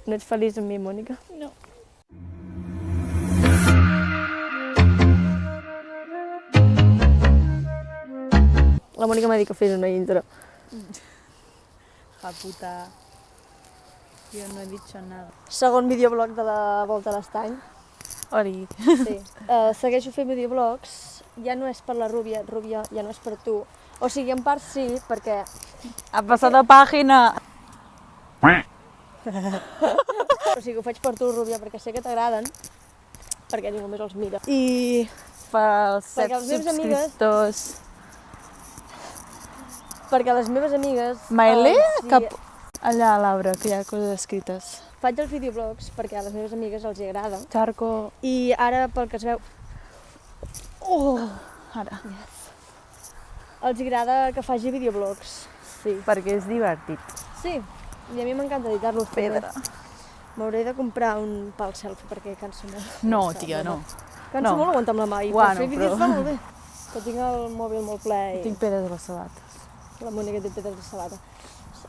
No ets feliç amb mi, Mònica? No. La Mònica m'ha dit que fes una intro. Ja puta. Jo no he dit nada. Segon videoblog de la Volta a l'Estany. Oli. Sí. Segueixo fent videoblogs. Ja no és per la Rúbia, Rúbia, ja no és per tu. O sigui, en part sí, perquè... Ha passat de pàgina! O sigui, ho faig per tu, Rúbia, perquè sé que t'agraden, perquè ningú més els mira. I... Pels 7 Perquè les meves amigues- subscriptors. Perquè les meves amigues... Maile? els hi- Cap allà a l'arbre, que hi ha coses escrites. Faig els videoblogs perquè a les meves amigues els hi agrada. Charco... I ara, pel que es veu... Oh! Ara. Els agrada que faci videoblogs. Sí. Perquè és divertit. Sí. I a mi m'encanta editar-los. Pedra. M'hauré de comprar un pal selfie perquè canso molt. No, tia, no. Canso No. molt aguantar amb la mà i Bueno, per fer vídeos però- va molt bé. Que tinc el mòbil molt ple i Tinc pedres a les sabates. la Mònica té pedres de sabata.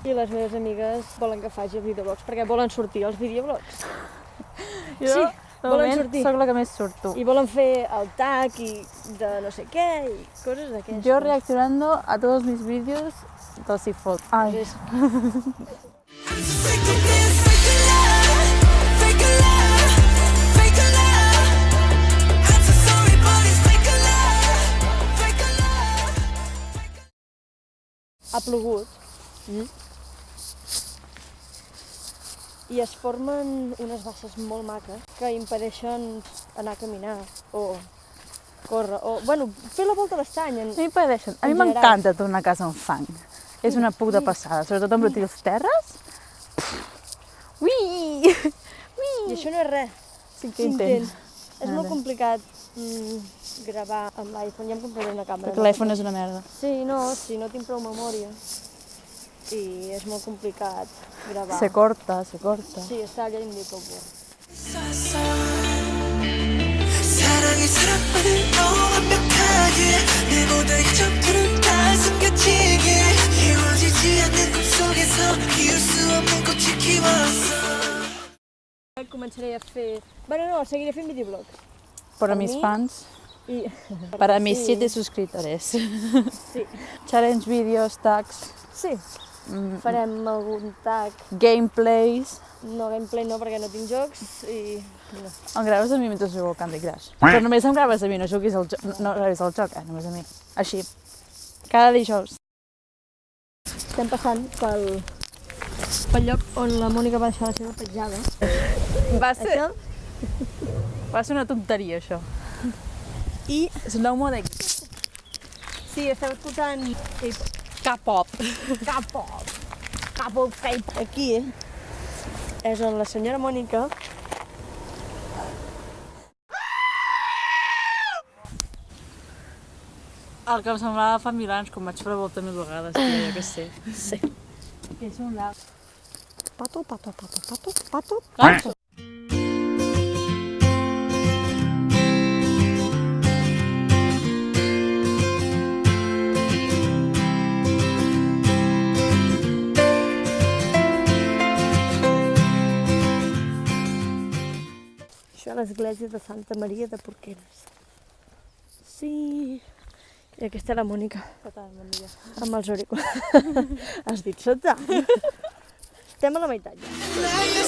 I les meves amigues volen que faci els videoblogs perquè volen sortir als videoblogs. Jo, Sí, de volen moment, sortir. soc la que més surto. I volen fer el tag i de no sé què i coses d'aquestes. Yo reaccionando a todos mis vídeos del Sifot. Ay, És- Ha plogut. I es formen unes basses molt maques que impedeixen anar a caminar o córrer o, bueno, fer la volta a l'estany. a mi m'apareixen. A mi En general. m'encanta tornar a casa amb fang. És una puta passada, sobretot amb brutils terres. Ui! I això no és res. Sí que intent. És molt complicat gravar amb l'iPhone. Ja em compraré una càmera. Perquè l'iPhone és una merda. Sí, no, si no tinc prou memòria. I és molt complicat gravar. Se corta, se corta. Sí, està allà indicable. 사랑이 사랑만을 완벽하게 내보다 이점들은 다 숨겨지게 이루어지지 않는 꿈속에서 이룰 수 없는 꽃이 키웠어 Començaré a fer... Bueno, no, seguiré fent videoblogs. Para A mis mi- fans, I... para mis Sí, 7 suscriptores. Sí, Challenge vídeos, tags, sí. Farem algun tag. gameplays. No gameplay no, perquè no tinc jocs i... No. Em graves a mi mentre jugo al Candy Crush. Però només em graves a mi, no juguis al joc, no graves el joc, només a mi. Així. Cada dijous. Estem passant pel lloc on la Mònica va deixar la seva petjada. Va Això, va ser una tonteria, això. i Slow-mo de sí, esteu escoltant K-pop. K-pop fake. Aquí és on la senyora Mònica El que em semblava fa 1000 anys, quan vaig fer la volta 1000 vegades, tia, jo què sé. sí. Que és un llac. Pato. Ah! Això a l'església de Santa Maria de Porqueres. Sí. I aquesta és la Mònica, amb els auriculars. Has dit sota. Estem a la meitat ja. 날 내